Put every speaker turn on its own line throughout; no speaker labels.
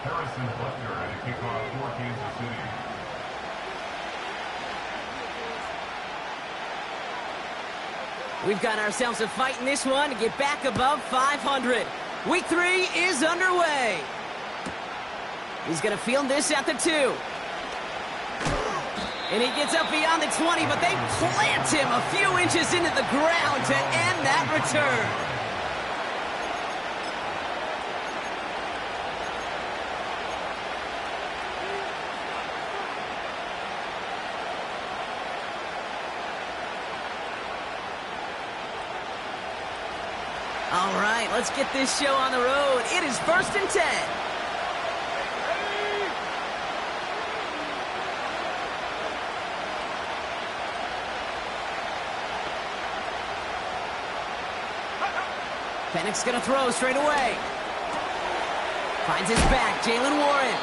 Harrison Butler at a kickoff for Kansas City.
We've got ourselves a fight in this one to get back above 500. Week 3 is underway. He's going to field this at the 2. And he gets up beyond the 20, but they plant him a few inches into the ground to end that return. All right, let's get this show on the road. It is 1st and 10. Penix going to throw straight away. Finds his back, Jaylen Warren.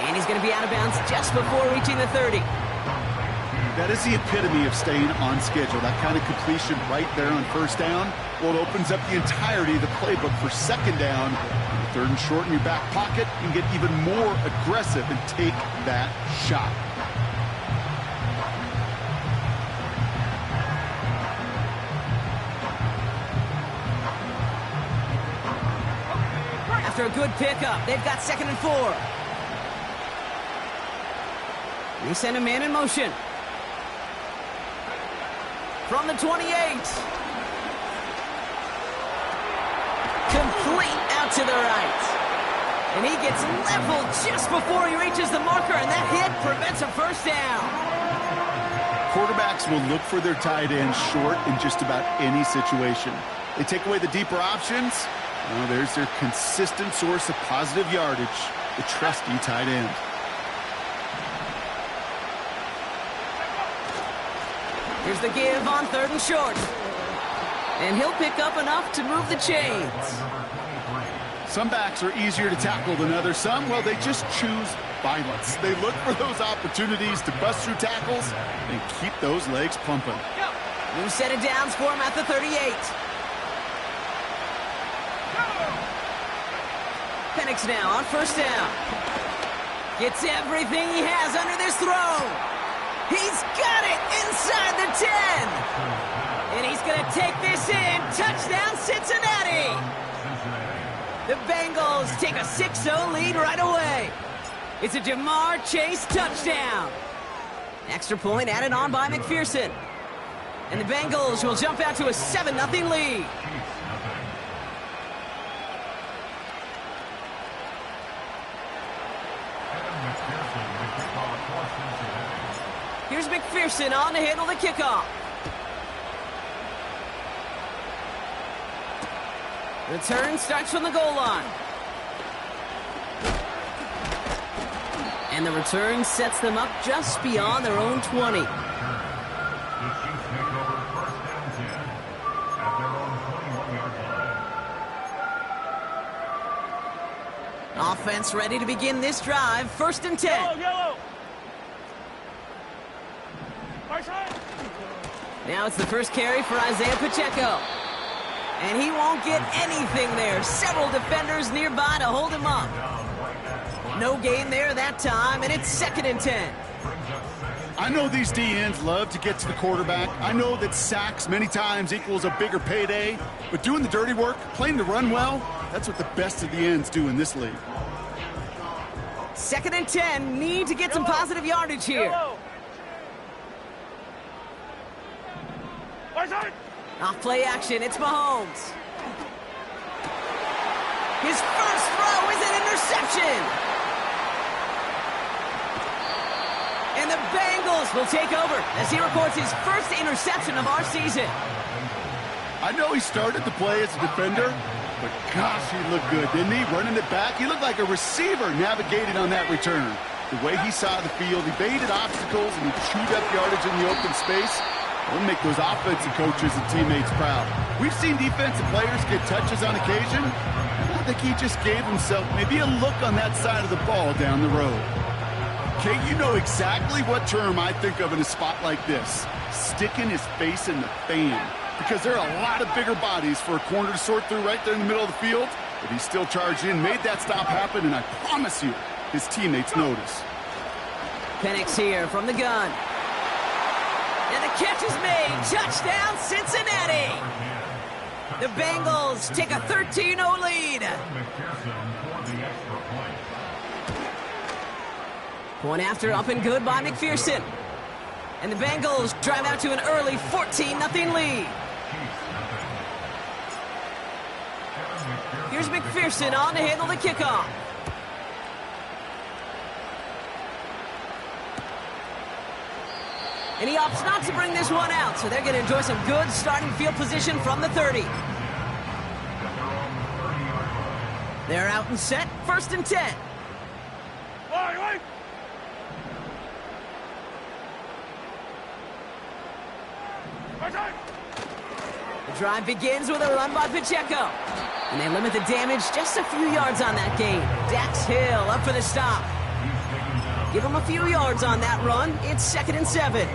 And he's going to be out of bounds just before reaching the 30.
That is the epitome of staying on schedule. That kind of completion right there on 1st down. Well, it opens up the entirety of the playbook for 2nd down. 3rd and short in your back pocket. You can get even more aggressive and take that shot.
After a good pickup, they've got 2nd and 4. They send a man in motion. From the 28. Complete out to the right. And he gets leveled just before he reaches the marker, and that hit prevents a 1st down.
Quarterbacks will look for their tight end short in just about any situation. They take away the deeper options. Well, there's their consistent source of positive yardage, the trusty tight end.
Here's the give on 3rd and short. And he'll pick up enough to move the chains.
Some backs are easier to tackle than others. Some, well, they just choose violence. They look for those opportunities to bust through tackles and keep those legs pumping.
New set of downs for him at the 38. Penix now on 1st down. Gets everything he has under this throw. He's got it inside the 10. And he's going to take this in. Touchdown, Cincinnati. The Bengals take a 6-0 lead right away. It's a Jamar Chase touchdown. Extra point added on by McPherson. And the Bengals will jump out to a 7-0 lead. Here's McPherson on to handle the kickoff. Return starts from the goal line. And the return sets them up just beyond their own 20. Offense ready to begin this drive. 1st and 10.
Yellow.
Now it's the first carry for Isaiah Pacheco. And he won't get anything there. Several defenders nearby to hold him up. No gain there that time, and it's 2nd and 10.
I know these DNs love to get to the quarterback. I know that sacks many times equals a bigger payday. But doing the dirty work, playing the run well, that's what the best of the ends do in this league.
2nd and 10. Need to get some positive yardage here. Off play action, it's Mahomes. His first throw is an interception. And the Bengals will take over as he records his first interception of our season.
I know he started to play as a defender, but gosh, he looked good, didn't he? Running it back, he looked like a receiver navigating on that return. The way he saw the field, he baited obstacles and he chewed up yardage in the open space. We'll make those offensive coaches and teammates proud. We've seen defensive players get touches on occasion. I think he just gave himself maybe a look on that side of the ball down the road. Kate, you know exactly what term I think of in a spot like this. Sticking his face in the fan. Because there are a lot of bigger bodies for a corner to sort through right there in the middle of the field. But he still charged in, made that stop happen, and I promise you, his teammates notice.
Penix here from the gun. And the catch is made. Touchdown, Cincinnati. The Bengals take a 13-0 lead. Point after, up and good by McPherson. And the Bengals drive out to an early 14-0 lead. Here's McPherson on to handle the kickoff. And he opts not to bring this one out, so they're going to enjoy some good starting field position from the 30. They're out and set, 1st and 10. The drive begins with a run by Pacheco. And they limit the damage just a few yards on that gain. Dax Hill up for the stop. Give him a few yards on that run. It's 2nd and 7.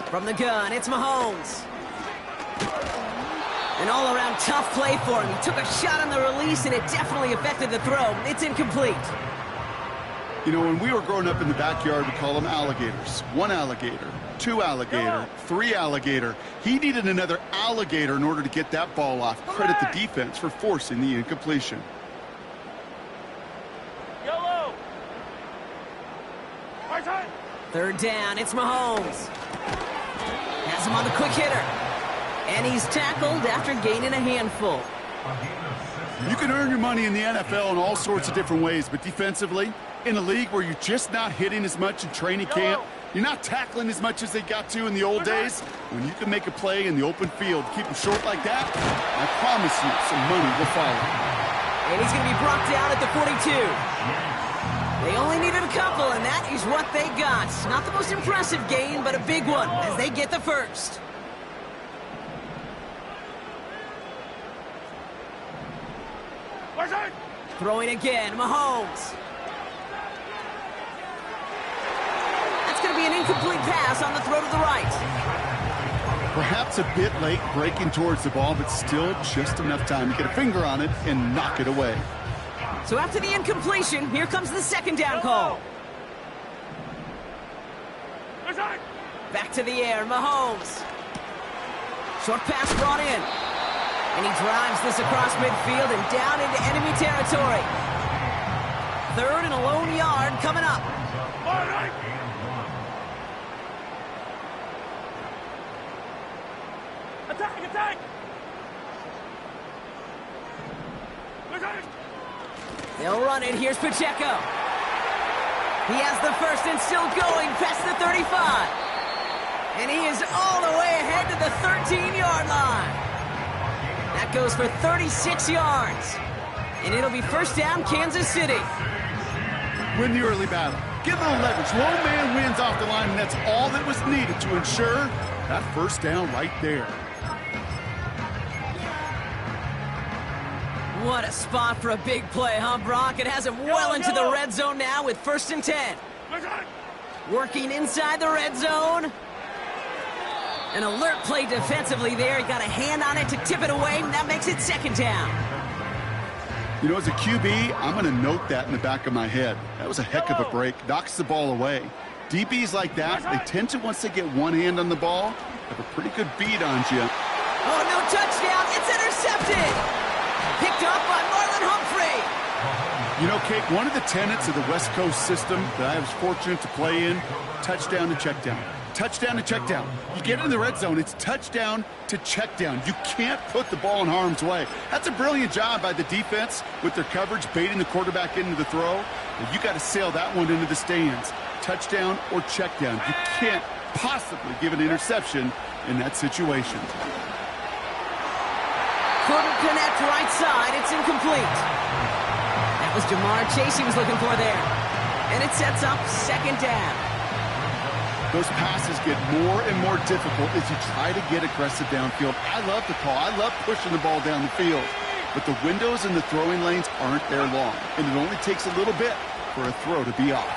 From the gun, it's Mahomes. An all-around tough play for him. He took a shot on the release, and it definitely affected the throw. It's incomplete.
You know, when we were growing up in the backyard, we call them alligators. 1 alligator, 2 alligator, 3 alligator. He needed another alligator in order to get that ball off. Credit the defense for forcing the incompletion.
Yellow.
3rd down, it's Mahomes. Has him on the quick hitter. And he's tackled after gaining a handful.
You can earn your money in the NFL in all sorts of different ways, but defensively, in a league where you're just not hitting as much in training camp, you're not tackling as much as they got to in the old days, when you can make a play in the open field, keep them short like that, I promise you some money will follow.
And he's going to be brought down at the 42. They only needed a couple, and that is what they got. Not the most impressive gain, but a big one as they get the first. Throwing again, Mahomes. That's going to be an incomplete pass on the throw to the right.
Perhaps a bit late breaking towards the ball, but still just enough time to get a finger on it and knock it away.
So after the incompletion, here comes the 2nd down call. Back to the air, Mahomes. Short pass brought in. And he drives this across midfield and down into enemy territory. 3rd and a lone yard coming up.
Attack!
They'll run it. Here's Pacheco. He has the first and still going past the 35. And he is all the way ahead to the 13-yard line. That goes for 36 yards. And it'll be 1st down, Kansas City.
Win the early battle. Get a little leverage. Low man wins off the line, and that's all that was needed to ensure that 1st down right there.
What a spot for a big play, huh, Brock? It has him well into the red zone now with 1st and 10. Working inside the red zone. An alert play defensively there. He got a hand on it to tip it away, and that makes it 2nd down.
You know, as a QB, I'm going to note that in the back of my head. That was a heck of a break. Knocks the ball away. DBs like that, they tend to, once they get one hand on the ball, have a pretty good beat on you.
Oh, no touchdown. It's intercepted. Picked up by Marlon Humphrey.
You know, Kate, one of the tenets of the West Coast system that I was fortunate to play in, touchdown to check down. Touchdown to check down. You get in the red zone, it's touchdown to check down. You can't put the ball in harm's way. That's a brilliant job by the defense with their coverage, baiting the quarterback into the throw. But you got to sail that one into the stands. Touchdown or check down. You can't possibly give an interception in that situation.
Couldn't connect right side. It's incomplete. That was Jamar Chase he was looking for there. And it sets up 2nd down.
Those passes get more and more difficult as you try to get aggressive downfield. I love the call. I love pushing the ball down the field. But the windows in the throwing lanes aren't there long. And it only takes a little bit for a throw to be off.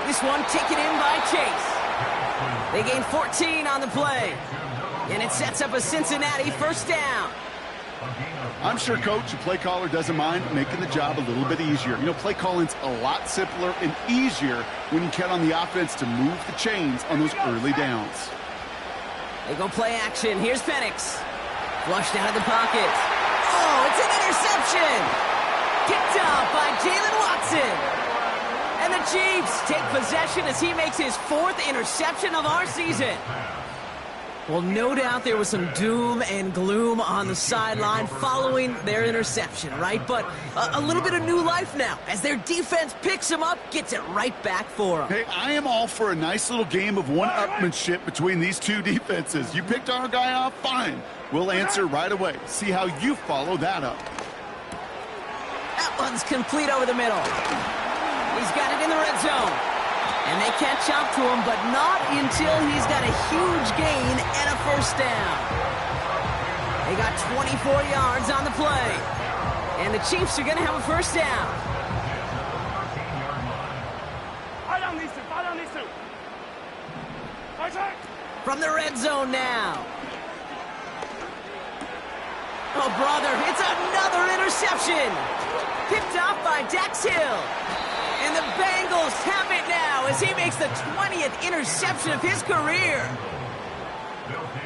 This one taken in by Chase. They gain 14 on the play. And it sets up a Cincinnati first down.
I'm sure coach, the play caller, doesn't mind making the job a little bit easier. You know, play calling's a lot simpler and easier when you count on the offense to move the chains on those early downs.
They go play action. Here's Penix. Flushed out of the pocket. Oh, it's an interception. Kicked off by Jalen Watson. And the Chiefs take possession as he makes his 4th interception of our season. Well, no doubt there was some doom and gloom on the sideline following their interception, right? But a little bit of new life now as their defense picks him up, gets it right back for them.
Hey, I am all for a nice little game of one-upmanship between these two defenses. You picked our guy off, fine. We'll answer right away. See how you follow that up.
That one's complete over the middle. He's got it in the red zone. And they catch up to him, but not until he's got a huge gain and a first down. They got 24 yards on the play. And the Chiefs are going to have a first down. From the red zone now. Oh, brother, it's another interception. Picked off by Dax Hill. And the Bengals have it now as he makes the 20th interception of his career.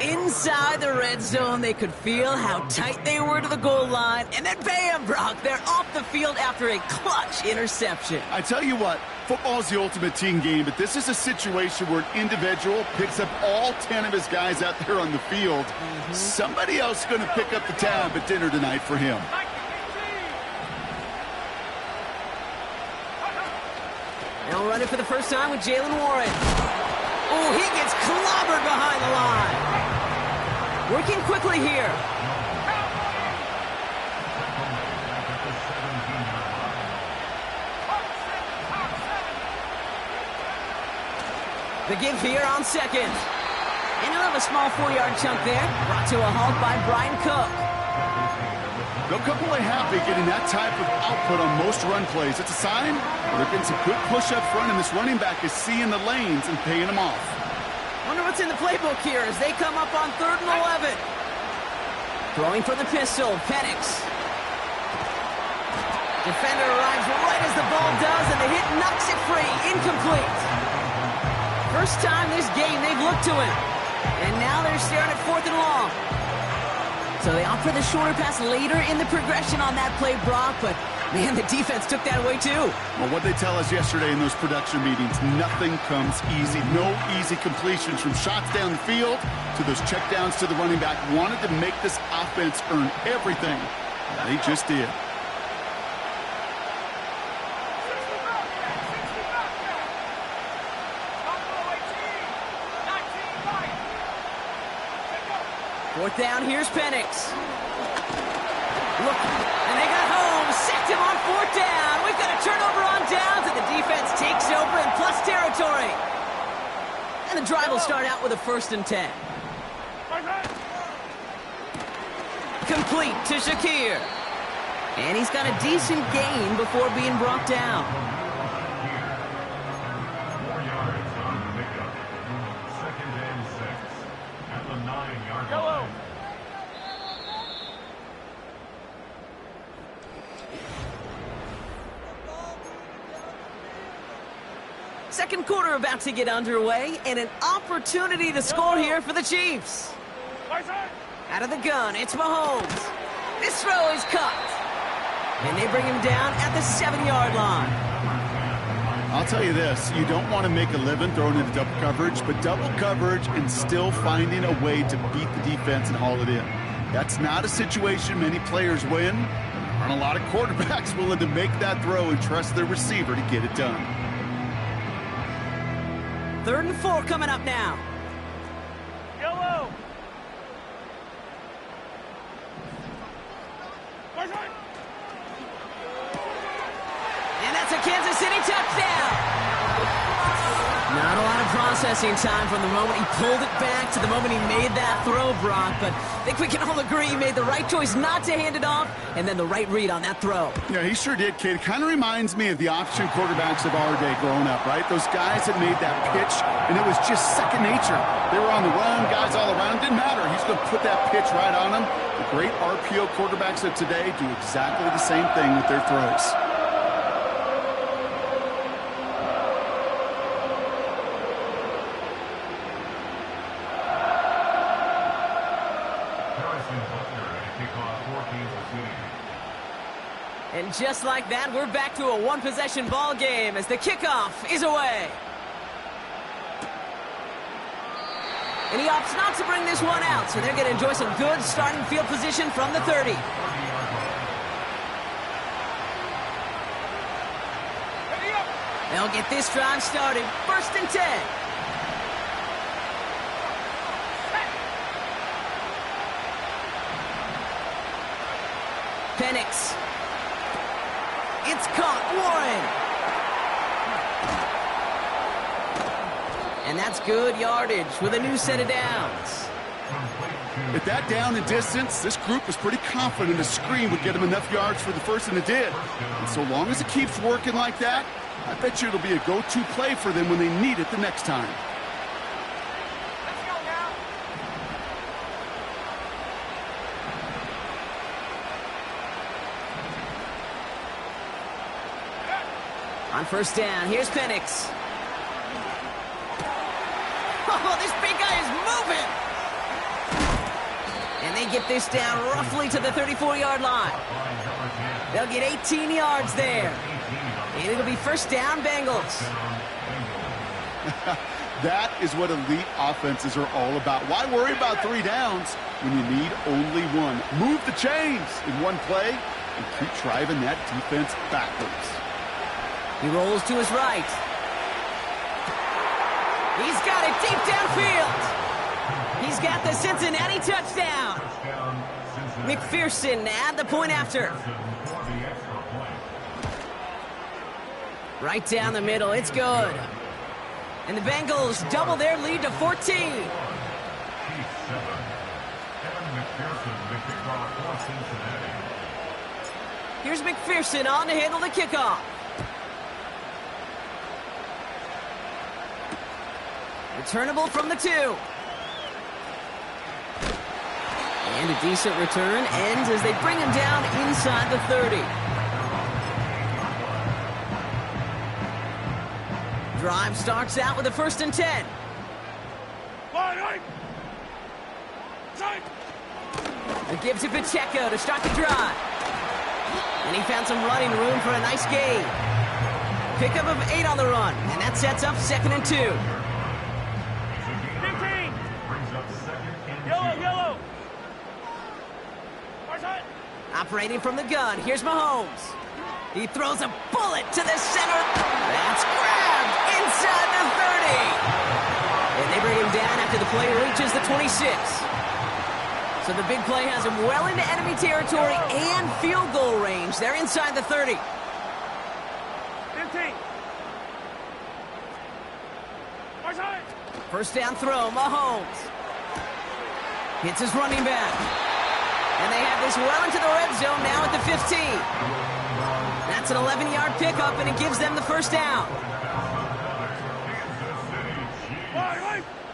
Inside the red zone, they could feel how tight they were to the goal line. And then bam, Brock, they're off the field after a clutch interception.
I tell you what, football's the ultimate team game, but this is a situation where an individual picks up all 10 of his guys out there on the field. Somebody else is going to pick up the tab at dinner tonight for him.
Now running for the first time with Jaylen Warren. Oh, he gets clobbered behind the line. Working quickly here. The give here on second. And he'll have a small 4-yard chunk there. Brought to a halt by Brian Cook.
They'll come away happy getting that type of output on most run plays. It's a sign they're getting some good push up front, and this running back is seeing the lanes and paying them off.
Wonder what's in the playbook here as they come up on 3rd and 11. Throwing for the pistol, Penix. Defender arrives right as the ball does, and the hit knocks it free. Incomplete. First time this game they've looked to him. And now they're staring at 4th and long. So they opt for the shorter pass later in the progression on that play, Brock, but man, the defense took that away too.
Well, what they tell us yesterday in those production meetings, nothing comes easy. No easy completions from shots down the field to those checkdowns to the running back. Wanted to make this offense earn everything. They just did.
Fourth down, here's Penix. Look, and they got home, sacked him on 4th down. We've got a turnover on downs, and the defense takes over in plus territory. And the drive will start out with a 1st and 10. Complete to Shakir. And he's got a decent gain before being brought down.
4 yards on the pickup. 2nd and 6 at the 9-yard line.
Second quarter about to get underway, and an opportunity to score here for the Chiefs. Out of the gun, it's Mahomes. This throw is cut. And they bring him down at the 7-yard line.
I'll tell you this, you don't want to make a living throwing into double coverage, but double coverage and still finding a way to beat the defense and haul it in. That's not a situation many players win. There aren't a lot of quarterbacks willing to make that throw and trust their receiver to get it done.
3rd and 4 coming up now.
Yellow.
And that's a Kansas City touchdown. Not a lot of processing time from the moment he pulled it back to the moment he made that throw, Brock. But I think we can all agree he made the right choice not to hand it off, and then the right read on that throw.
Yeah, he sure did, kid. Kind of reminds me of the option quarterbacks of our day growing up, right? Those guys that made that pitch, and it was just second nature. They were on the run, guys all around. Didn't matter. He's going to put that pitch right on them. The great RPO quarterbacks of today do exactly the same thing with their throws.
And just like that, we're back to a one-possession ball game as the kickoff is away. And he opts not to bring this one out, so they're going to enjoy some good starting field position from the 30. They'll get this drive started. 1st and 10. Penix. It's caught. Warren. And that's good yardage with a new set of downs.
At that down and distance, this group was pretty confident a screen would get them enough yards for the first, and it did. And so long as it keeps working like that, I bet you it'll be a go-to play for them when they need it the next time.
Let's go now.
On 1st down, here's Penix. Oh, this big guy is moving! And they get this down roughly to the 34-yard line. They'll get 18 yards there. And it'll be 1st down, Bengals.
That is what elite offenses are all about. Why worry about 3 downs when you need only one? Move the chains in one play and keep driving that defense backwards.
He rolls to his right. He's got it deep downfield. He's got the Cincinnati touchdown. McPherson to add the point after. Right down the middle. It's good. And the Bengals double their lead to 14. Here's McPherson on to handle the kickoff. Returnable from the 2. And a decent return ends as they bring him down inside the 30. Drive starts out with a 1st and 10. It gives to Pacheco to start the drive. And he found some running room for a nice gain. Pickup of 8 on the run, and that sets up 2nd and 2.
15. Yellow.
Operating from the gun, here's Mahomes. He throws a bullet to the center. That's grabbed inside the 30. And they bring him down after the play reaches the 26. So the big play has him well into enemy territory and field goal range. They're inside the 30.
15.
1st down throw, Mahomes. Hits his running back. And they have this well into the red zone now at the 15. That's an 11-yard pickup, and it gives them the 1st down.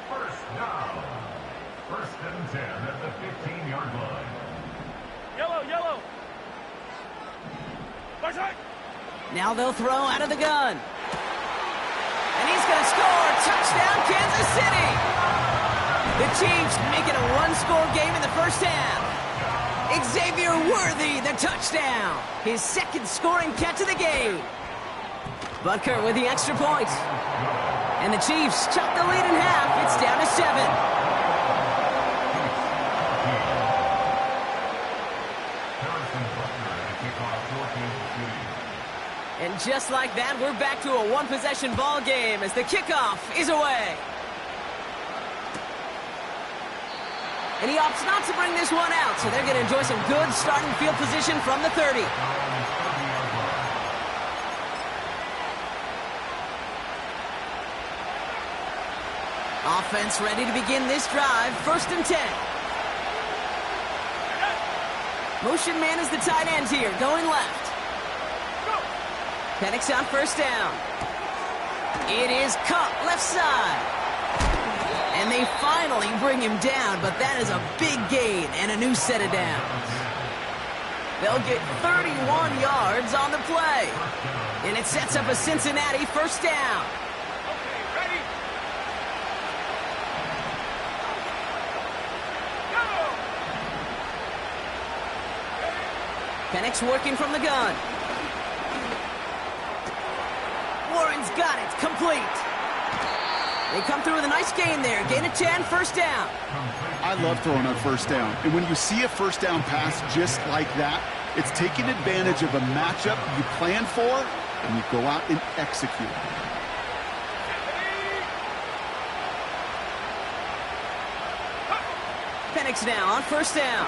First down. 1st and 10 at the 15-yard line.
Yellow.
Now they'll throw out of the gun. And he's going to score. Touchdown, Kansas City. The Chiefs making a one-score game in the 1st half. Xavier Worthy, the touchdown. His 2nd scoring catch of the game. Butker with the extra point. And the Chiefs chop the lead in half. It's down to 7. And just like that, we're back to a one-possession ball game as the kickoff is away. And he opts not to bring this one out, so they're going to enjoy some good starting field position from the 30. Offense ready to begin this drive. 1st and 10. Motion man is the tight end here, going left. Penix on 1st down. It is caught left side. And they finally bring him down, but that is a big gain and a new set of downs. They'll get 31 yards on the play. And it sets up a Cincinnati 1st down. Penix working from the gun. Warren's got it. Complete. They come through with a nice gain there. Gain of 10, 1st down.
I love throwing on 1st down. And when you see a 1st down pass just like that, it's taking advantage of a matchup you plan for, and you go out and execute.
Penix now on 1st down.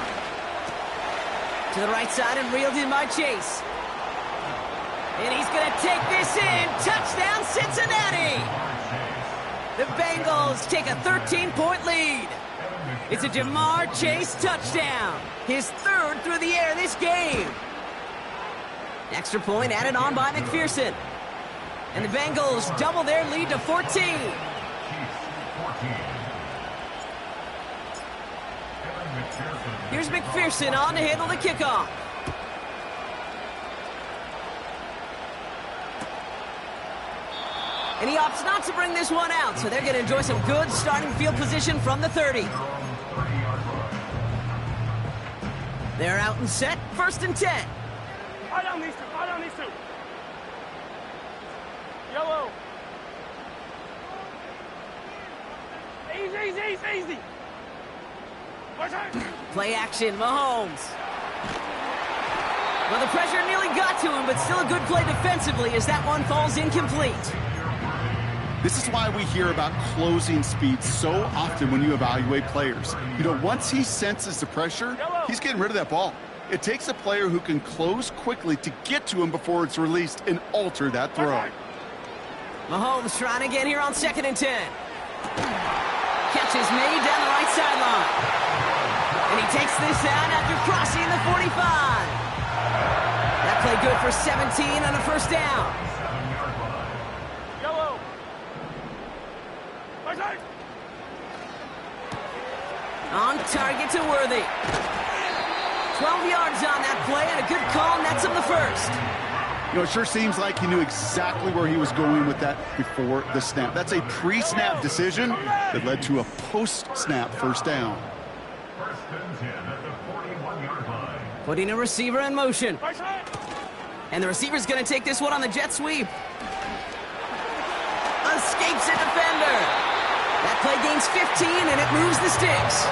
To the right side and reeled in by Chase. And he's going to take this in. Touchdown, Cincinnati! The Bengals take a 13-point lead. It's a Jamar Chase touchdown. His 3rd through the air this game. Extra point added on by McPherson. And the Bengals double their lead to 14. Here's McPherson on to handle the kickoff. And he opts not to bring this one out, so they're going to enjoy some good starting field position from the 30. They're out and set, 1st and 10.
Fire down these two, fire down these two. Yellow. Easy.
Play action, Mahomes. Well, the pressure nearly got to him, but still a good play defensively as that one falls incomplete.
This is why we hear about closing speed so often when you evaluate players. You know, once he senses the pressure, he's getting rid of that ball. It takes a player who can close quickly to get to him before it's released and alter that throw.
Mahomes trying again here on 2nd and 10. Catch is made down the right sideline. And he takes this out after crossing the 45. That play good for 17 on a 1st down.
Yellow.
On target to Worthy. 12 yards on that play and a good call nets him the 1st.
You know, it sure seems like he knew exactly where he was going with that before the snap. That's a pre-snap decision that led to a post-snap 1st down.
1st and 10 at the 41-yard line.
Putting a receiver in motion. And the receiver's going to take this one on the jet sweep. Escapes a defender. That play gains 15 and it moves the sticks.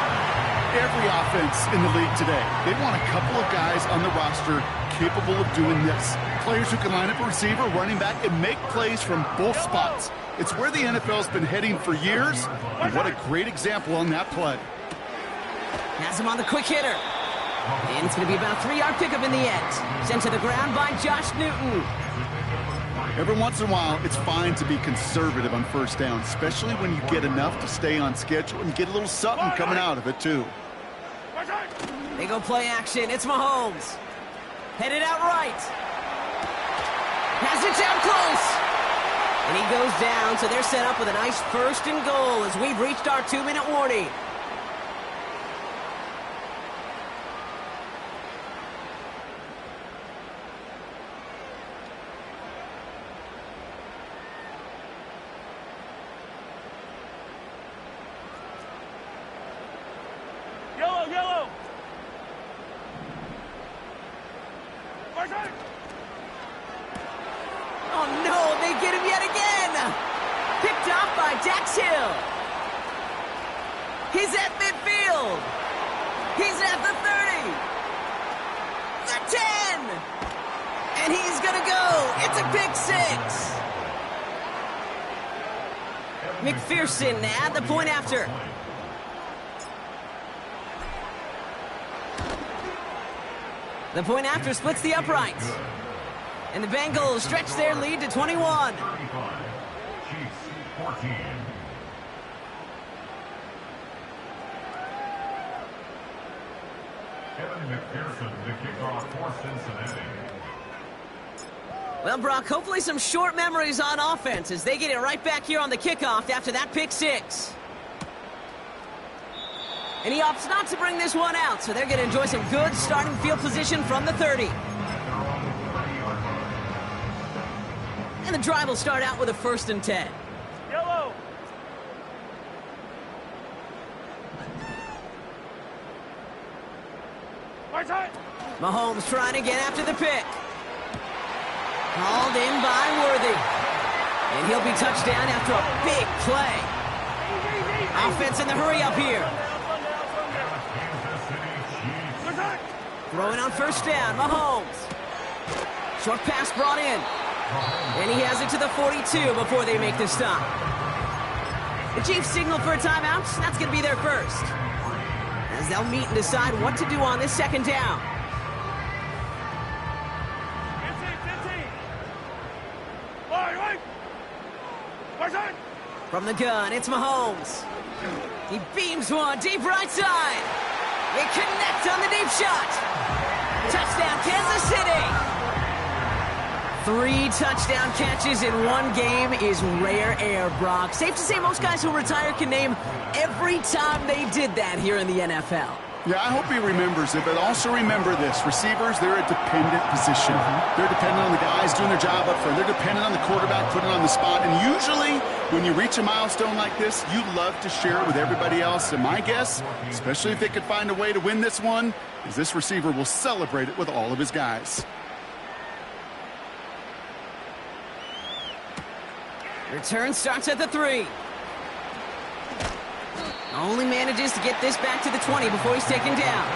Every offense in the league today, they want a couple of guys on the roster capable of doing this. Players who can line up a receiver, running back, and make plays from both spots. It's where the NFL's been heading for years, and what a great example on that play.
Has him on the quick hitter. And it's going to be about a 3-yard pickup in the end. Sent to the ground by Josh Newton.
Every once in a while, it's fine to be conservative on 1st down, especially when you get enough to stay on schedule and get a little something coming out of it, too.
They go play action. It's Mahomes. Headed out right. Has it down close. And he goes down, so they're set up with a nice 1st and goal as we've reached our 2-minute warning.
Yellow.
Oh, no, they get him yet again. Picked off by Dax Hill. He's at midfield. He's at the 30. The 10. And he's going to go. It's a pick 6. McPherson at the point after. The point after splits the uprights. And the Bengals stretch their lead to 21.
35. Chiefs 14. Kevin McPherson, the kickoff for Cincinnati.
Well, Brock, hopefully some short memories on offense as they get it right back here on the kickoff after that pick six. And he opts not to bring this one out, so they're going to enjoy some good starting field position from the 30. And the drive will start out with a 1st and 10.
Yellow. Right side.
Mahomes trying again after the pick. Called in by Worthy. And he'll be touched down after a big play. Offense in the hurry up here. Throwing on 1st down, Mahomes. Short pass brought in. And he has it to the 42 before they make the stop. The Chiefs signal for a timeout. That's going to be their first. As they'll meet and decide what to do on this 2nd down.
15. Right. Right side.
From the gun, it's Mahomes. He beams one deep right side. They connect on the deep shot. Touchdown, Kansas City. 3 touchdown catches in one game is rare air, Brock. Safe to say most guys who retire can name every time they did that here in the NFL.
Yeah, I hope he remembers it, but also remember this. Receivers, they're a dependent position. They're dependent on the guys doing their job up front. They're dependent on the quarterback putting it on the spot. And usually, when you reach a milestone like this, you love to share it with everybody else. And my guess, especially if they could find a way to win this one, is this receiver will celebrate it with all of his guys.
Return starts at the 3. Only manages to get this back to the 20 before he's taken down.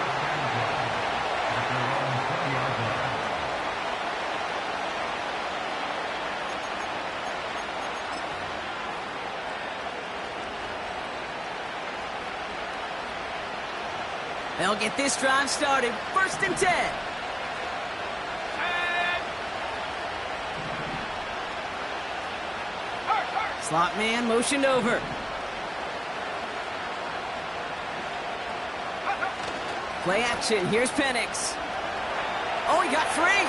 They'll get this drive started. 1st and 10. Slot man motioned over. Play action. Here's Penix. Oh, he got free.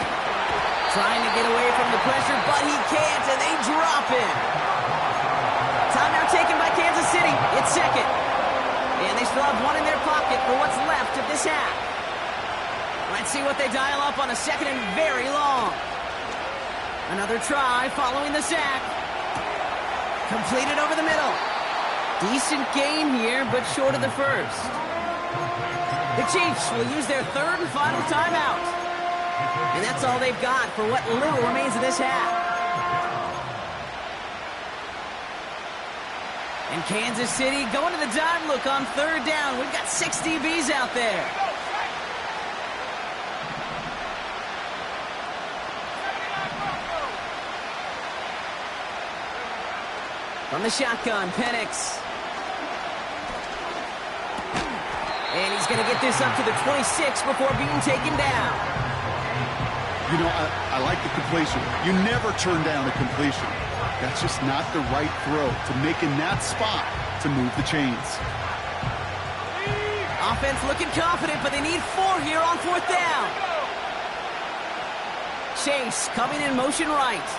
Trying to get away from the pressure, but he can't, and they drop him. Timeout taken by Kansas City. It's 2nd. And they still have one in their pocket for what's left of this half. Let's see what they dial up on a 2nd and very long. Another try following the sack. Completed over the middle. Decent gain here, but short of the 1st. The Chiefs will use their 3rd and final timeout. And that's all they've got for what little remains of this half. And Kansas City going to the dime look on 3rd down. We've got 6 DBs out there. From the shotgun, Penix. And he's going to get this up to the 26 before being taken down.
You know, I like the completion. You never turn down a completion. That's just not the right throw to make in that spot to move the chains.
Offense looking confident, but they need 4 here on 4th down. Chase coming in motion right.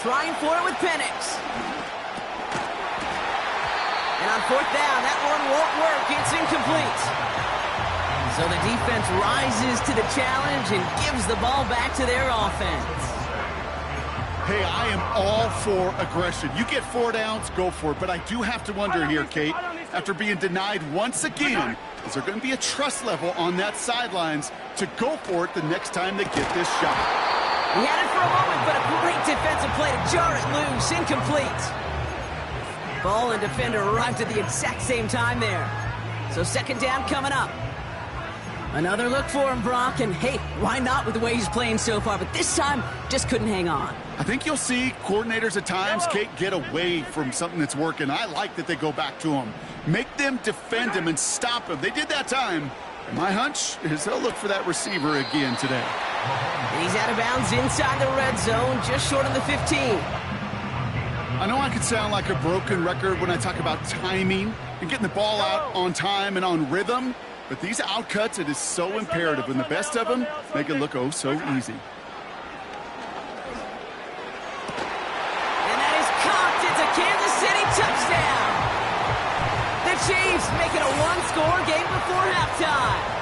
Trying for it with Penix. And on 4th down, that one won't work. It's incomplete. So the defense rises to the challenge and gives the ball back to their offense.
Hey, I am all for aggression. You get 4 downs, go for it. But I do have to wonder here, Kate, after being denied once again, is there going to be a trust level on that sidelines to go for it the next time they get this shot?
He had it for a moment, but a great defensive play to jar it loose. Incomplete. Ball and defender arrived at the exact same time there. So 2nd down coming up. Another look for him, Brock, and hey, why not with the way he's playing so far? But this time, just couldn't hang on.
I think you'll see coordinators at times, Kate, get away from something that's working. I like that they go back to him. Make them defend him and stop him. They did that time. And my hunch is they'll look for that receiver again today.
And he's out of bounds inside the red zone, just short of the 15.
I know I could sound like a broken record when I talk about timing and getting the ball out on time and on rhythm, But these outcuts, it is so imperative. And the best of them make it look oh so easy.
And that is caught. It's a Kansas City touchdown. The Chiefs make it a one-score game before halftime.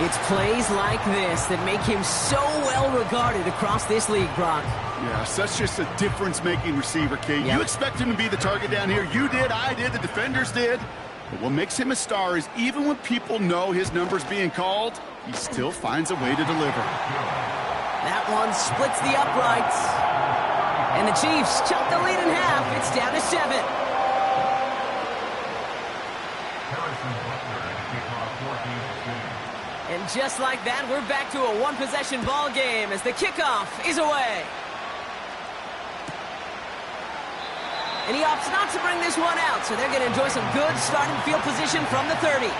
It's plays like this that make him so well regarded across this league, Brock.
Yeah, such just a difference-making receiver, Kate.
Yep.
You expect him to be the target down here. You did, I did, the defenders did. But what makes him a star is even when people know his number's being called, he still finds a way to deliver.
That one splits the uprights. And the Chiefs chop the lead in half. It's down to 7.
Harrison Butler at the kickoff for Kansas City.
And just like that, we're back to a one-possession ball game as the kickoff is away. And he opts not to bring this one out, so they're going to enjoy some good starting field position from the 30.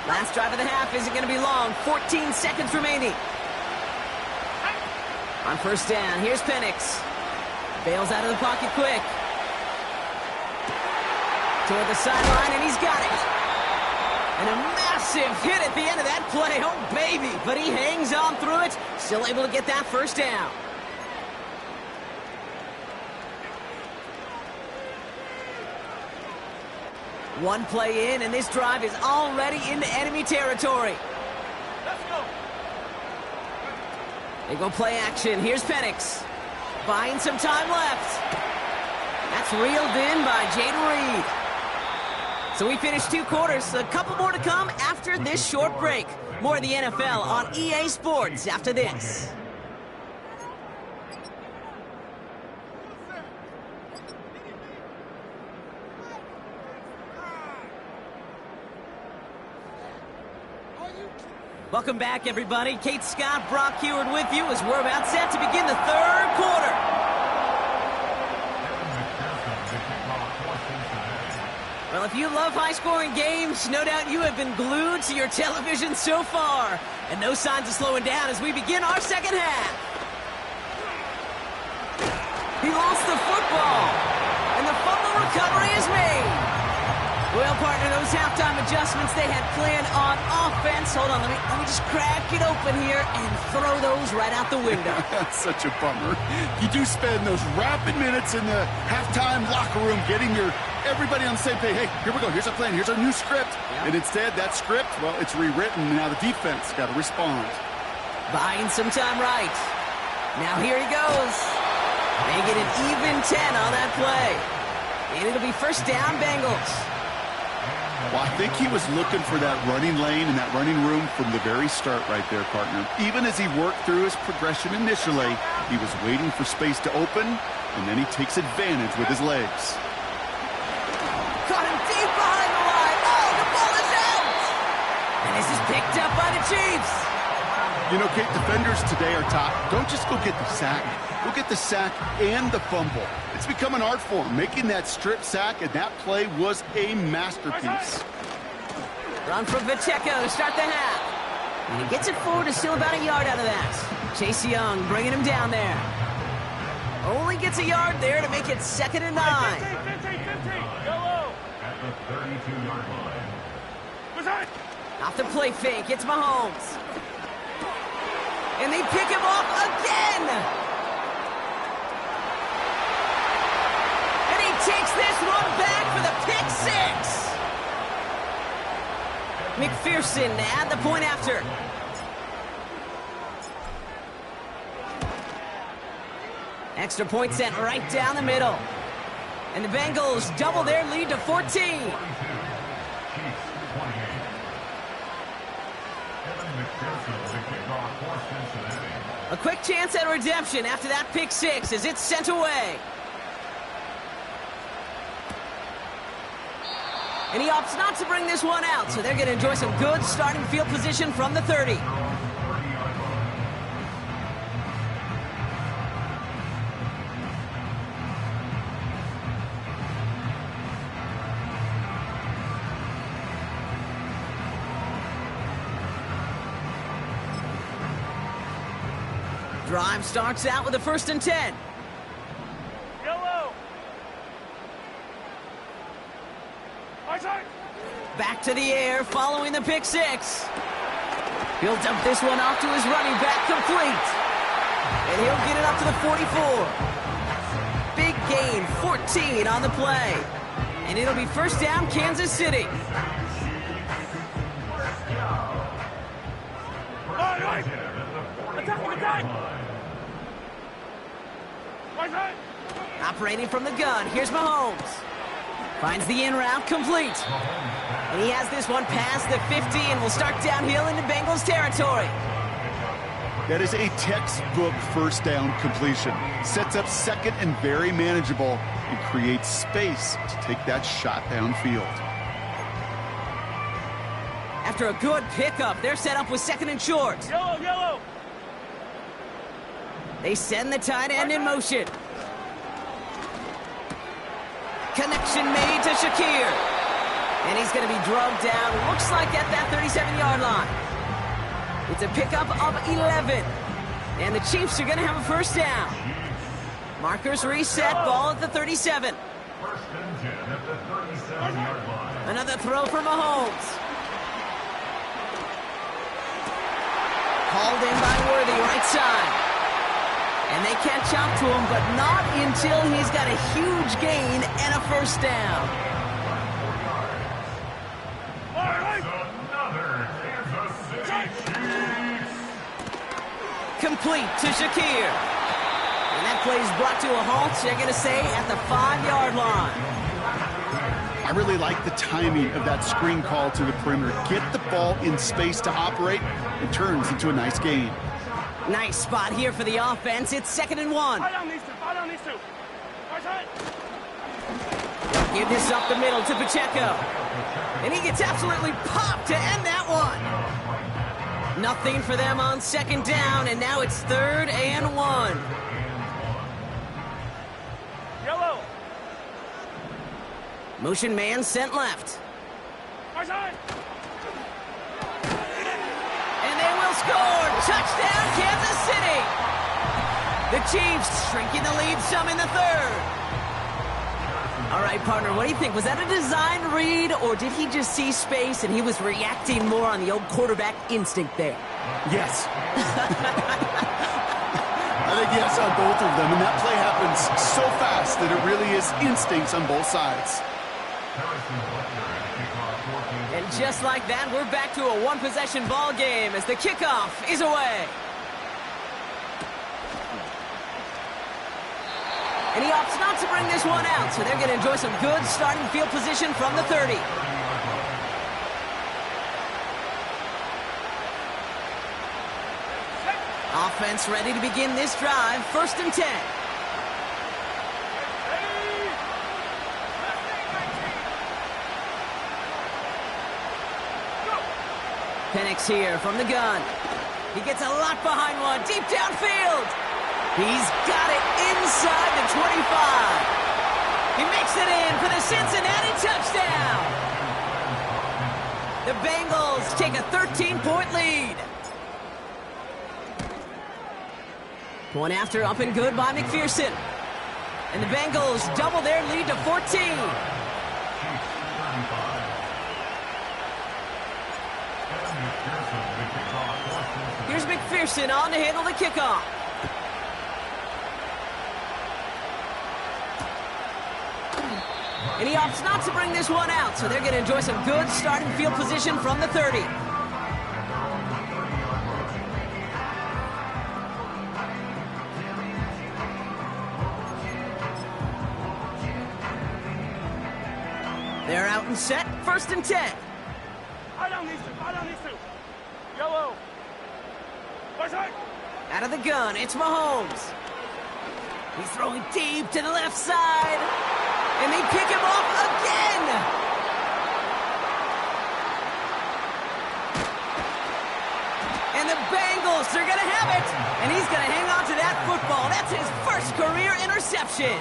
Last drive of the half isn't going to be long. 14 seconds remaining. On first down, here's Penix. Bails out of the pocket quick. Toward the sideline, and he's got it. And a massive hit at the end of that play. Oh, baby. But he hangs on through it. Still able to get that first down. One play in, and this drive is already into enemy territory.
Let's go.
They go play action. Here's Penix. Buying some time left. That's reeled in by Jaden Reed. So we finished 2 quarters. A couple more to come after this short break. More of the NFL on EA Sports after this. Welcome back, everybody. Kate Scott, Brock Heward with you as we're about set to begin the 3rd quarter. Well, if you love high-scoring games, no doubt you have been glued to your television so far. And no signs of slowing down as we begin our second half. He lost the football, and the fumble recovery is made. Well, partner, those halftime adjustments they had planned on offense. Hold on, let me just crack it open here and throw those right out the window.
That's such a bummer. You do spend those rapid minutes in the halftime locker room getting everybody on the same page. Hey, here we go. Here's our plan. Here's our new script.
Yep.
And instead, that script, well, it's rewritten. Now the defense got to respond.
Buying some time right. Now here he goes. They get an even 10 on that play. And it'll be first down, Bengals.
Well, I think he was looking for that running lane and that running room from the very start right there, partner. Even as he worked through his progression initially, he was waiting for space to open, and then he takes advantage with his legs.
Caught him deep behind the line. Oh, the ball is out! And this is picked up by the Chiefs.
You know, Kate, defenders today are taught, don't just go get the sack. Go get the sack and the fumble. It's become an art form, making that strip sack, and that play was a masterpiece.
Run from Pacheco to start the half. And he gets it forward to still about a yard out of that. Chase Young bringing him down there. Only gets a yard there to make it 2nd and 9.
15, yellow.
At the 32-yard line.
Was on.
Off the play fake, it's Mahomes. And they pick him off again. And he takes this one back for the pick 6. McPherson to add the point after. Extra point set right down the middle. And the Bengals double their lead to 14.
Chiefs 28. Evan McPherson, the kickoff for Cincinnati.
A quick chance at redemption after that pick 6 as it's sent away. And he opts not to bring this one out, so they're going to enjoy some good starting field position from the 30. Drive starts out with a 1st and 10.
Yellow. Outside.
Back to the air following the pick six. He'll dump this one off to his running back, complete. And he'll get it up to the 44. Big gain, 14 on the play. And it'll be 1st down, Kansas City. Operating from the gun, here's Mahomes. Finds the in route, complete. And he has this one past the 50 and will start downhill into Bengals territory.
That is a textbook 1st down completion. Sets up 2nd and very manageable and creates space to take that shot downfield.
After a good pickup, they're set up with 2nd and short.
Yellow, yellow.
They send the tight end in motion. Connection made to Shakir. And he's going to be drugged down, looks like at that 37-yard line. It's a pickup of 11. And the Chiefs are going to have a 1st down. Markers reset, ball at the 37.
1st and 10 at the 37-yard line.
Another throw for Mahomes. Hauled in by Worthy, right side. And they catch up to him, but not until he's got a huge gain and a 1st down.
Another Kansas City Chiefs.
Complete to Shakir. And that play is brought to a halt, they're going to say, at the 5-yard line.
I really like the timing of that screen call to the perimeter. Get the ball in space to operate. It turns into a nice gain.
Nice spot here for the offense. It's 2nd and 1.
Fight on these two. Fight on these two. Outside.
Give this up the middle to Pacheco. And he gets absolutely popped to end that one. Nothing for them on 2nd down, and now it's 3rd and 1.
Yellow.
Motion man sent left.
Outside.
And they will score. Touchdown, Kansas City. The Chiefs shrinking the lead some in the 3rd. All right, partner, what do you think? Was that a design read, or did he just see space and he was reacting more on the old quarterback instinct there?
Yes. I think yes on both of them, and that play happens so fast that it really is instincts on both sides.
And just like that, we're back to a one-possession ball game as the kickoff is away. And he opts not to bring this one out, so they're going to enjoy some good starting field position from the 30. Offense ready to begin this drive, 1st and 10. Penix here from the gun. He gets a lot behind one, deep downfield. He's got it inside the 25. He makes it in for the Cincinnati touchdown. The Bengals take a 13-point lead. Point after, up and good by McPherson. And the Bengals double their lead to 14. Here's McPherson on to handle the kickoff. And he opts not to bring this one out, so they're going to enjoy some good starting field position from the 30. They're out and set, 1st and 10.
Fight on these two. Fight on these two. Yellow. Outside.
Out of the gun, it's Mahomes. He's throwing deep to the left side. And they pick him off again. And the Bengals are going to have it. And he's going to hang on to that football. That's his first career interception.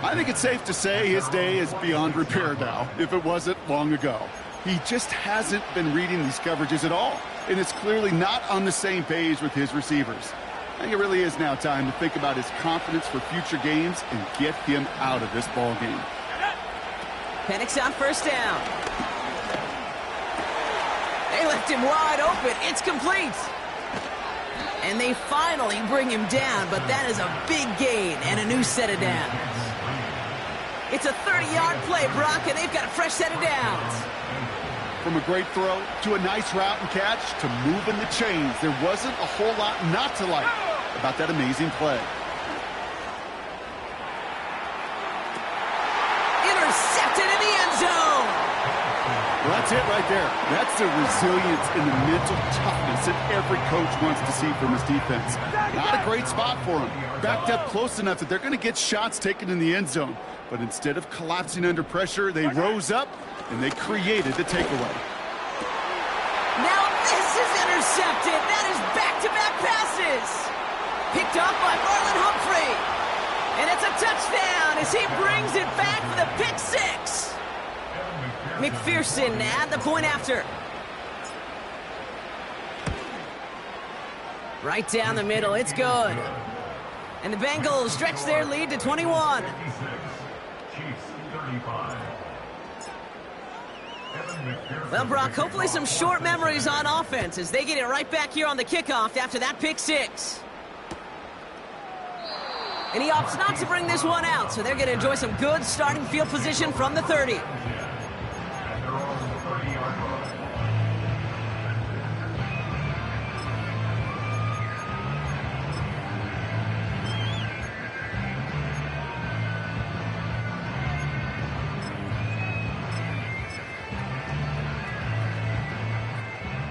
I think it's safe to say his day is beyond repair now, if it wasn't long ago. He just hasn't been reading these coverages at all. And it's clearly not on the same page with his receivers. I think it really is now time to think about his confidence for future games and get him out of this ball game.
Penix on first down. They left him wide open. It's complete. And they finally bring him down, but that is a big gain and a new set of downs. It's a 30-yard play, Brock, and they've got a fresh set of downs.
From a great throw to a nice route and catch to moving the chains, there wasn't a whole lot not to like about that amazing play.
Intercepted in the end zone.
Well, that's it right there. That's the resilience and the mental toughness that every coach wants to see from his defense. Not a great spot for him. Backed up close enough that they're going to get shots taken in the end zone. But instead of collapsing under pressure, they rose up and they created the takeaway.
Now this is intercepted. That is back-to-back passes. Picked off by Marlon Humphrey. And it's a touchdown as he brings it back for the pick six. McPherson at the point after. Right down the middle. It's good. And the Bengals stretch their lead to 21. Well, Brock, hopefully some short memories on offense as they get it right back here on the kickoff after that pick six. And he opts not to bring this one out, so they're going to enjoy some good starting field position from the 30.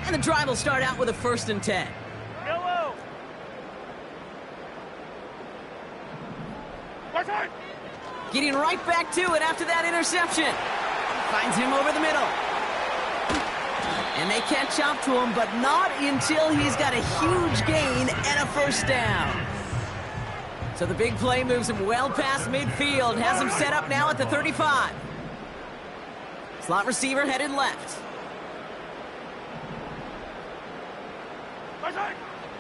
And the drive will start out with a 1st and 10.
Yellow.
Getting right back to it after that interception. Finds him over the middle. And they catch up to him, but not until he's got a huge gain and a 1st down. So the big play moves him well past midfield. Has him set up now at the 35. Slot receiver headed left.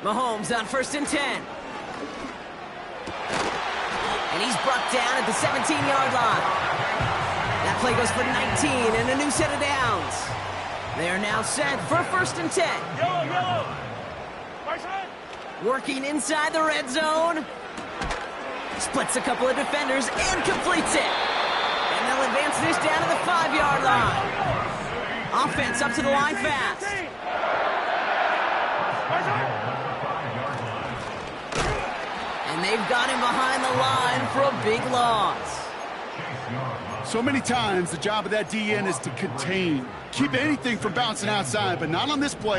Mahomes on 1st and 10. And he's brought down at the 17-yard line. That play goes for 19 and a new set of downs. They are now set for 1st and 10.
Yellow.
Working inside the red zone. Splits a couple of defenders and completes it. And they'll advance this down to the 5-yard line. Offense up to the line fast. And they've got him behind the line for a big loss.
So many times, the job of that DN is to contain. Keep anything from bouncing outside, but not on this play.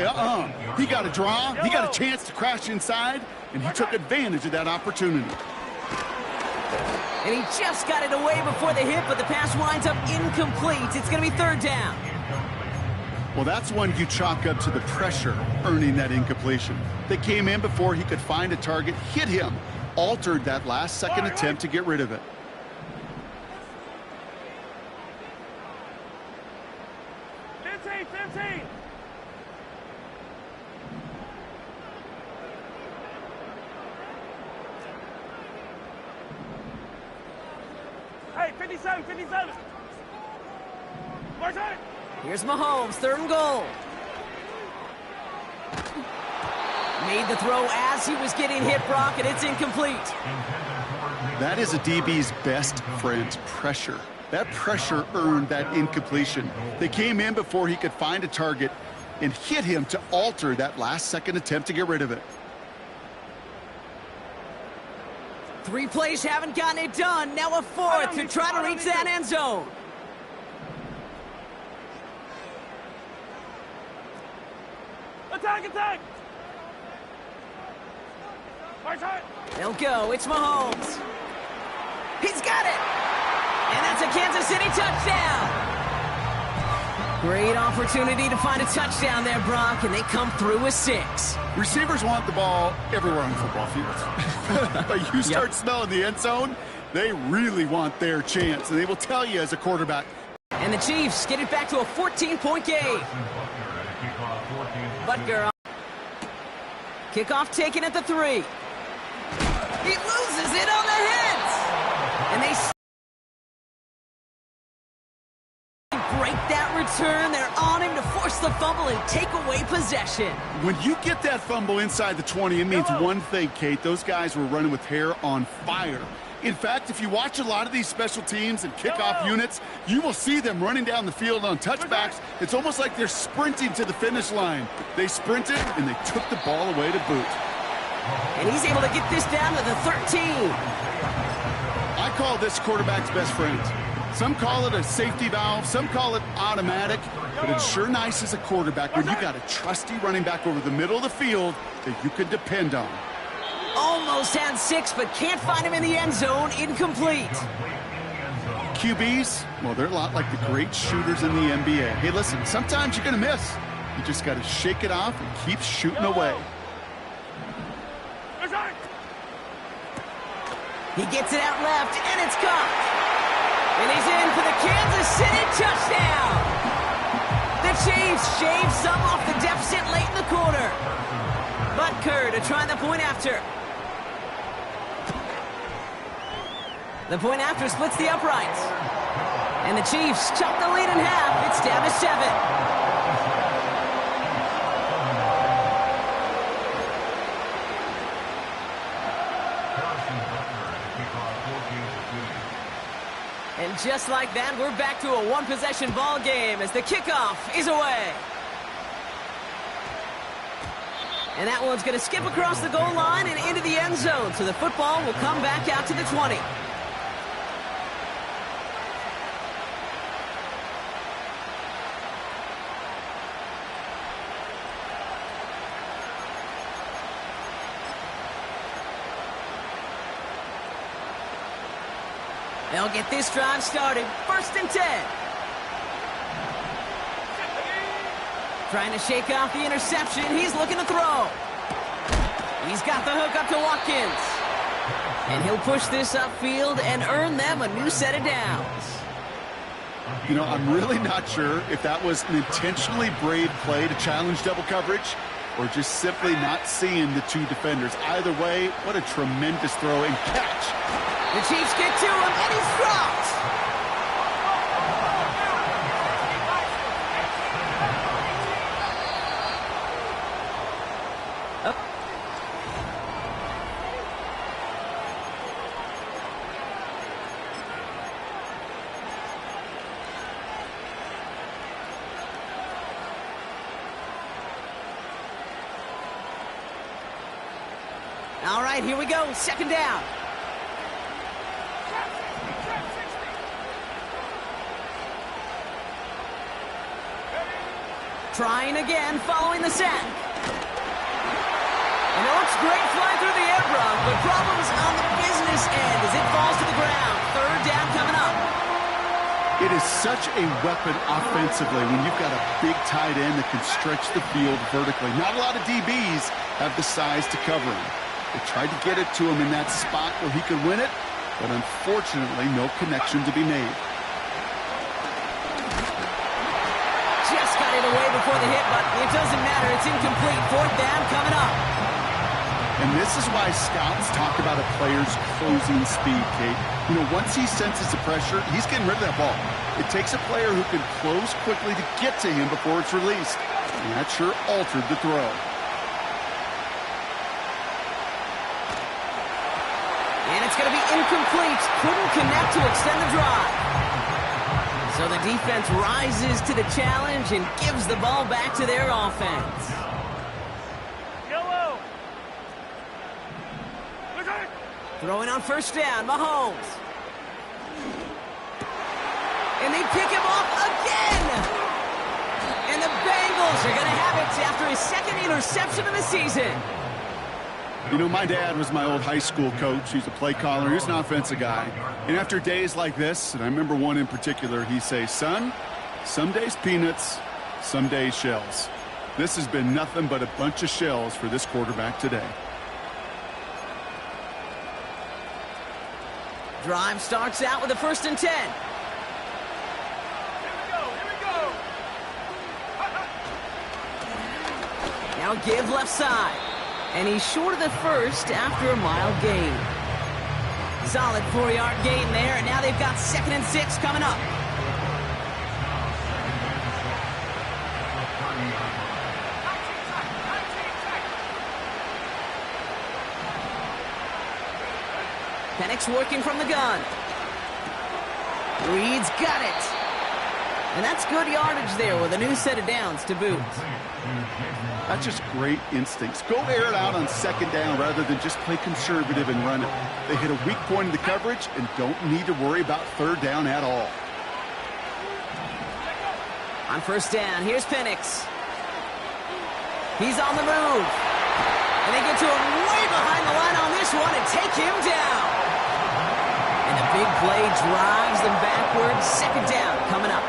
He got a draw, he got a chance to crash inside, and he took advantage of that opportunity.
And he just got it away before the hit, but the pass winds up incomplete. It's going to be 3rd down.
Well, that's one you chalk up to the pressure earning that incompletion. They came in before he could find a target, hit him, altered that last-second attempt to get rid of it.
Hey, 57.
Here's Mahomes, 3rd and goal. Made the throw as he was getting hit, Brock, and it's incomplete.
That is a DB's best friend, pressure. That pressure earned that incompletion. They came in before he could find a target and hit him to alter that last-second attempt to get rid of it.
3 plays haven't gotten it done. Now a 4th to try to reach that end zone.
Attack!
They'll go. It's Mahomes. He's got it. And that's a Kansas City touchdown. Great opportunity to find a touchdown there, Brock, and they come through with 6.
Receivers want the ball everywhere on football fields. But you start smelling the end zone, they really want their chance, and they will tell you as a quarterback.
And the Chiefs get it back to a 14-point game. Butker. Kickoff taken at the 3. He loses it on the hit. And they break that return. They're on him to force the fumble and take away possession.
When you get that fumble inside the 20, it means one thing, Kate. Those guys were running with hair on fire. In fact, if you watch a lot of these special teams and kickoff units, you will see them running down the field on touchbacks. It's almost like they're sprinting to the finish line. They sprinted, and they took the ball away to boot.
And he's able to get this down to the 13.
I call this quarterback's best friend. Some call it a safety valve, some call it automatic, but it's sure nice as a quarterback when you got a trusty running back over the middle of the field that you can depend on.
Almost had 6, but can't find him in the end zone. Incomplete.
QBs, well, they're a lot like the great shooters in the NBA. Hey, listen, sometimes you're going to miss. You just got to shake it off and keep shooting away.
He gets it out left, and it's caught. And he's in for the Kansas City touchdown. The Chiefs shave some off the deficit late in the quarter. Butker to try the point after. The point after splits the uprights. And the Chiefs chop the lead in half. It's down to 7. And just like that, we're back to a one-possession ball game as the kickoff is away. And that one's going to skip across the goal line and into the end zone, so the football will come back out to the 20. They'll get this drive started. 1st and 10. Trying to shake off the interception. He's looking to throw. He's got the hook up to Watkins. And he'll push this upfield and earn them a new set of downs.
You know, I'm really not sure if that was an intentionally brave play to challenge double coverage or just simply not seeing the two defenders. Either way, what a tremendous throw and catch.
The Chiefs get to him, and he's dropped. Up. All right, here we go. 2nd down. Trying again, following the sack. And it looks great flying through the air, Brock, but problems on the business end as it falls to the ground. 3rd down coming up.
It is such a weapon offensively when you've got a big tight end that can stretch the field vertically. Not a lot of DBs have the size to cover him. They tried to get it to him in that spot where he could win it, but unfortunately, no connection to be made.
Just got it away before the hit, but it doesn't matter. It's incomplete. 4th down coming up.
And this is why scouts talk about a player's closing speed, Kate. You know, once he senses the pressure, he's getting rid of that ball. It takes a player who can close quickly to get to him before it's released. And that sure altered the throw.
And it's going to be incomplete. Couldn't connect to extend the drive. So the defense rises to the challenge and gives the ball back to their offense. Throwing on 1st down, Mahomes. And they pick him off again. And the Bengals are going to have it after his 2nd interception of the season.
You know, my dad was my old high school coach. He's a play caller. He's an offensive guy. And after days like this, and I remember one in particular, he'd say, son, some days peanuts, some days shells. This has been nothing but a bunch of shells for this quarterback today.
Drive starts out with a 1st and 10.
Here we go.
Now give left side. And he's short of the 1st after a mile gain. Solid 4-yard gain there, and now they've got 2nd and 6 coming up. Penix working from the gun. Reed's got it. And that's good yardage there with a new set of downs to boot.
That's just great instincts. Go air it out on 2nd down rather than just play conservative and run it. They hit a weak point in the coverage and don't need to worry about 3rd down at all.
On 1st down, here's Penix. He's on the move. And they get to him way behind the line on this one and take him down. And the big play drives them backwards. 2nd down coming up.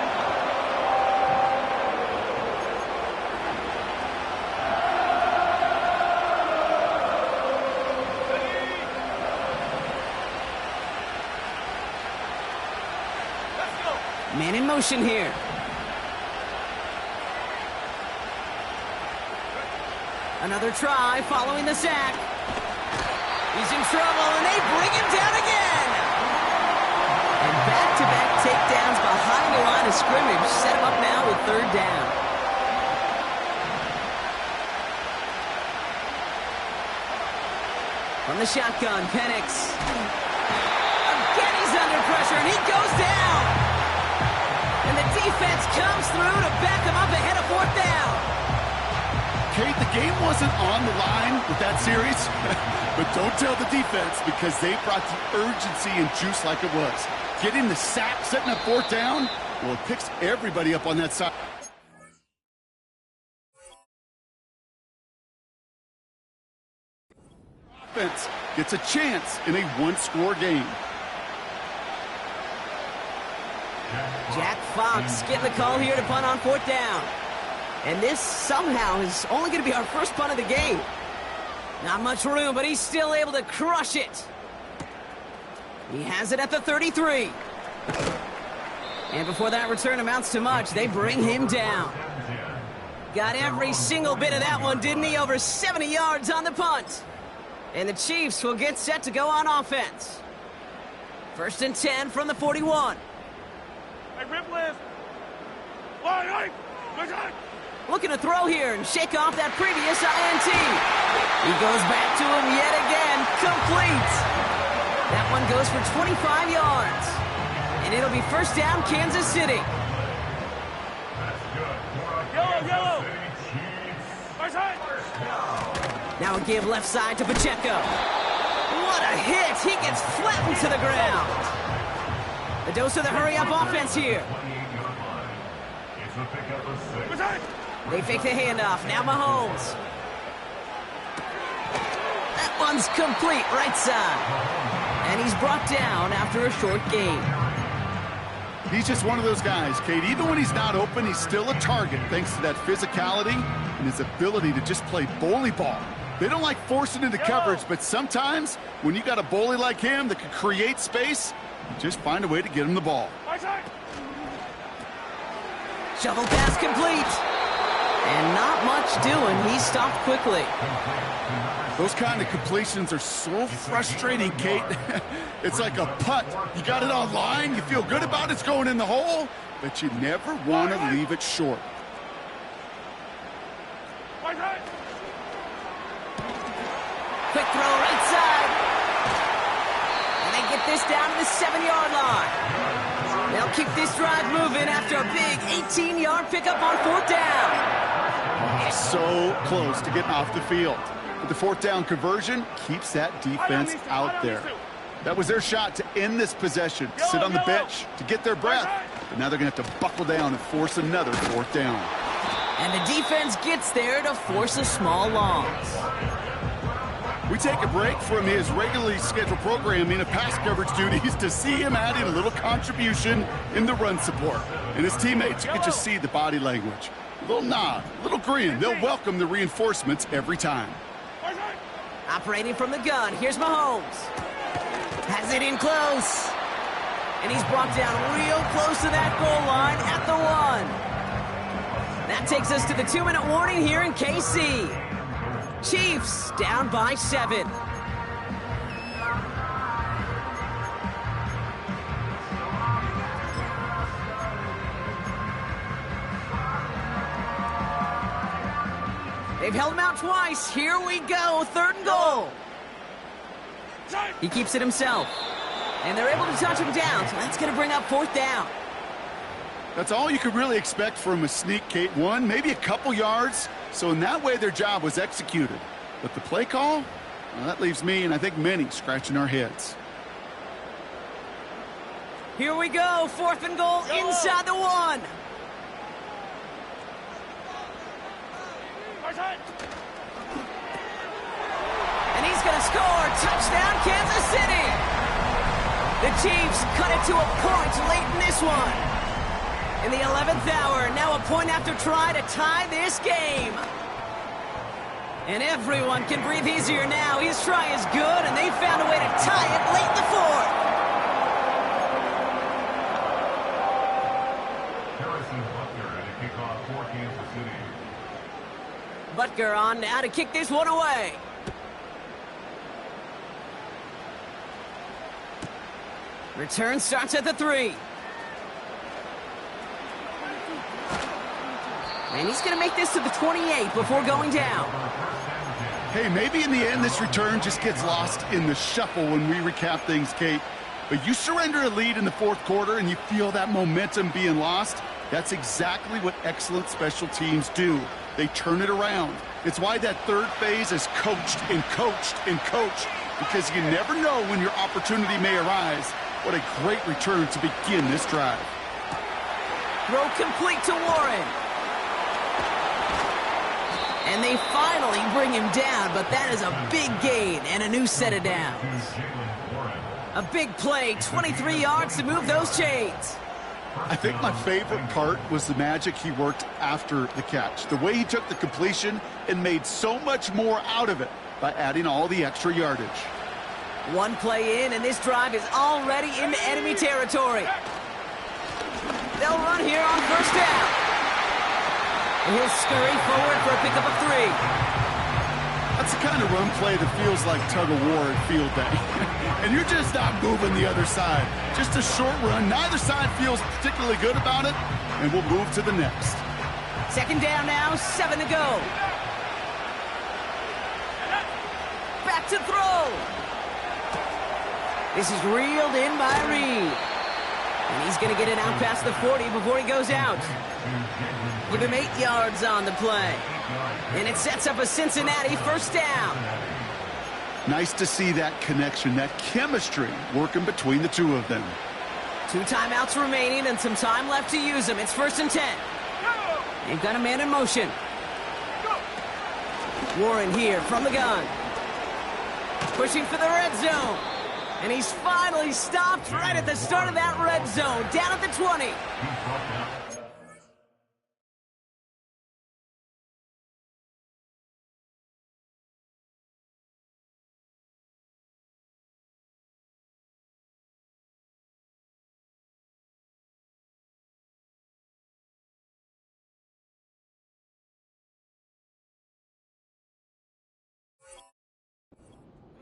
Man in motion here. Another try following the sack. He's in trouble, and they bring him down again. And back-to-back takedowns behind the line of scrimmage set him up now with 3rd down. From the shotgun, Penix. Again, he's under pressure, and he goes down. And the defense comes through to back him up ahead of 4th down.
Kate, the game wasn't on the line with that series, but don't tell the defense because they brought the urgency and juice like it was. Getting the sack, setting up 4th down, well, it picks everybody up on that side. Offense gets a chance in a 1-score game.
Jack Fox getting the call here to punt on 4th down. And this somehow is only going to be our first punt of the game. Not much room, but he's still able to crush it. He has it at the 33. And before that return amounts to much, they bring him down. Got every single bit of that one, didn't he? Over 70 yards on the punt. And the Chiefs will get set to go on offense. 1st and 10 from the 41.
Hey, Ripley! Line,
Looking to throw here and shake off that previous INT. He goes back to him yet again, complete. That one goes for 25 yards. And it'll be 1st down, Kansas City.
Yellow! Right side!
Now a give left side to Pacheco. What a hit! He gets flattened to the ground. A dose of the hurry-up offense here. They fake the handoff. Now Mahomes. That one's complete, right side. And he's brought down after a short gain.
He's just one of those guys, Kate. Even when he's not open, he's still a target thanks to that physicality and his ability to just play bully ball. They don't like forcing into coverage, but sometimes when you got a bully like him that can create space, you just find a way to get him the ball.
Shovel pass complete. And not much doing. He stopped quickly.
Those kind of completions are so frustrating, Kate. It's like a putt. You got it on line, you feel good about it's going in the hole, but you never want to leave it short.
Quick throw right side. And they get this down to the 7-yard line. They'll keep this drive moving after a big 18-yard pickup on 4th down.
So close to getting off the field. But the 4th down conversion keeps that defense out there. That was their shot to end this possession, sit on the bench to get their breath. But now they're going to have to buckle down and force another 4th down.
And the defense gets there to force a small loss.
We take a break from his regularly scheduled programming of pass coverage duties to see him adding a little contribution in the run support. And his teammates, you can just see the body language. A little nod, a little grin. They'll welcome the reinforcements every time.
Operating from the gun, here's Mahomes. Has it in close. And he's brought down real close to that goal line at the 1. That takes us to the 2-minute warning here in KC. Chiefs down by 7. They've held him out twice. Here we go, 3rd and goal. He keeps it himself. And they're able to touch him down, so that's going to bring up 4th down.
That's all you could really expect from a sneak, Kate. 1, maybe a couple yards. So in that way, their job was executed. But the play call, well, that leaves me and I think many scratching our heads.
Here we go, 4th and goal inside the 1. And he's going to score. Touchdown, Kansas City. The Chiefs cut it to a point late in this one. In the 11th hour, now a point after try to tie this game. And everyone can breathe easier now. His try is good, and they found a way to tie it late in the 4th.
Harrison Butker at a kickoff for Kansas City.
Butker on now to kick this one away. Return starts at the 3. And he's going to make this to the 28 before going down.
Hey, maybe in the end this return just gets lost in the shuffle when we recap things, Kate. But you surrender a lead in the 4th quarter and you feel that momentum being lost. That's exactly what excellent special teams do. They turn it around. It's why that 3rd phase is coached and coached and coached, because you never know when your opportunity may arise. What a great return to begin this drive.
Throw complete to Warren. And they finally bring him down, but that is a big gain and a new set of downs. A big play, 23 yards to move those chains.
I think my favorite part was the magic he worked after the catch. The way he took the completion and made so much more out of it by adding all the extra yardage.
One play in, and this drive is already into enemy territory. They'll run here on 1st down. And he'll scurry forward for a pickup of 3.
That's the kind of run play that feels like tug-of-war at field day. And you're just not moving the other side. Just a short run. Neither side feels particularly good about it, and we'll move to the next.
2nd down now, 7 to go. Back to throw. This is reeled in by Reed. And he's going to get it out past the 40 before he goes out. Give him 8 yards on the play. And it sets up a Cincinnati 1st down.
Nice to see that connection, that chemistry working between the two of them.
2 timeouts remaining and some time left to use them. It's 1st and 10. They've got a man in motion. Warren here from the gun. Pushing for the red zone. And he's finally stopped right at the start of that red zone. Down at the 20.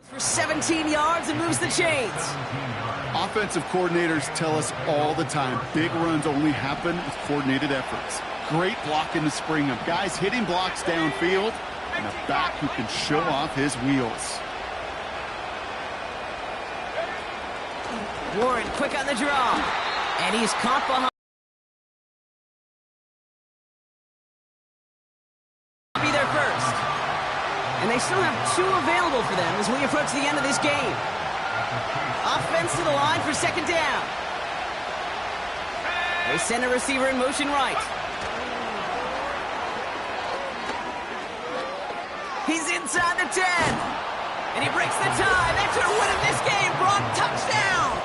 For 17 yards and moves the chains.
Offensive coordinators tell us all the time, big runs only happen with coordinated efforts. Great blocking to spring them. Guys hitting blocks downfield, and a back who can show off his wheels.
Warren quick on the draw. And he's caught behind. Be there first. And they still have 2 available for them as we approach the end of this game. Offense to the line for 2nd down. They send a receiver in motion right. He's inside the 10. And he breaks the tie. That should have won him this game. Brock, touchdown.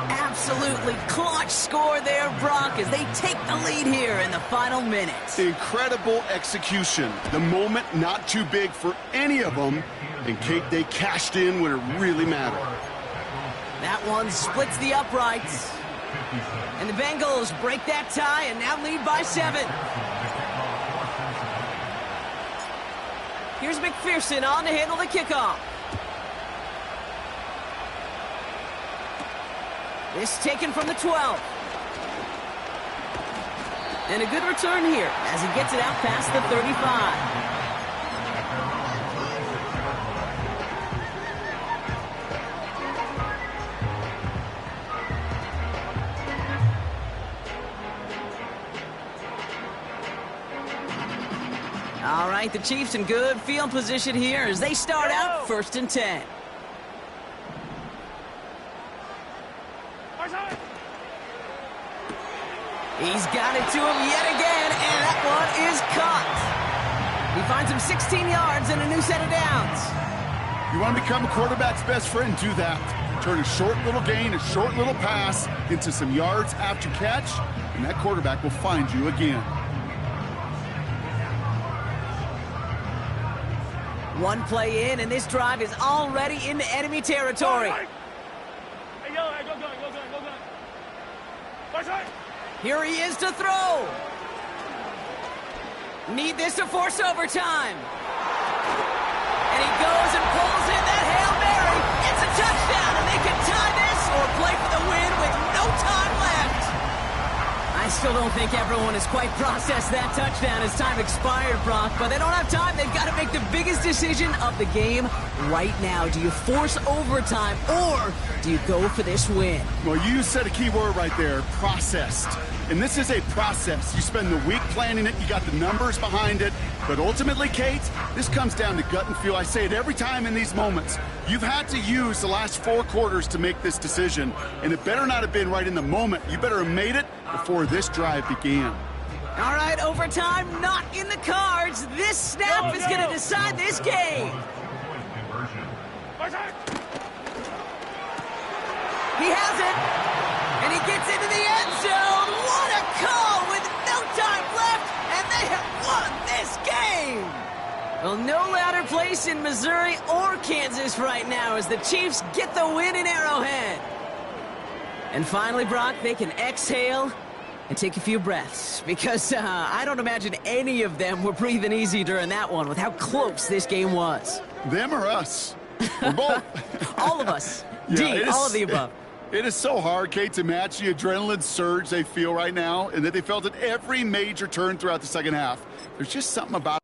Absolutely clutch score there, Brock, as they take the lead here in the final minutes.
Incredible execution. The moment not too big for any of them. And Kate, they cashed in when it really mattered.
That one splits the uprights. And the Bengals break that tie and now lead by 7. Here's McPherson on to handle the kickoff. This taken from the 12. And a good return here as he gets it out past the 35. right, the Chiefs in good field position here as they start out 1st and 10. He's got it to him yet again, and that one is caught. He finds him 16 yards and a new set of downs.
You want to become a quarterback's best friend, do that. Turn a short little gain, a short little pass into some yards after catch, and that quarterback will find you again.
One play in, and this drive is already into enemy territory.
Hey, yo, hey, go gun. Right side.
Here he is to throw. Need this to force overtime. And he goes and pulls in that Hail Mary. It's a touchdown, and they can tie this or play for the win with no time left. I still don't think everyone has quite processed that touchdown as time expired, Brock, but they don't have time. They've got to make the biggest decision of the game right now. Do you force overtime, or do you go for this win?
Well, you said a key word right there, processed. And this is a process. You spend the week planning it, you got the numbers behind it, but ultimately, Kate, this comes down to gut and feel. I say it every time in these moments. You've had to use the last 4 quarters to make this decision, and it better not have been right in the moment. You better have made it before this drive began.
All right, overtime not in the cards. This snap is going to decide this game.
Right side.
He has it, and he gets into the end zone. What a call with no time left, and they have won this game. Well, no louder place in Missouri or Kansas right now as the Chiefs get the win in Arrowhead. And finally, Brock, they can exhale and take a few breaths because I don't imagine any of them were breathing easy during that one with how close this game was.
Them or us? Or both.
All of us.
Yeah,
all of the above.
It is so hard, Kate, to match the adrenaline surge they feel right now and that they felt at every major turn throughout the second half. There's just something about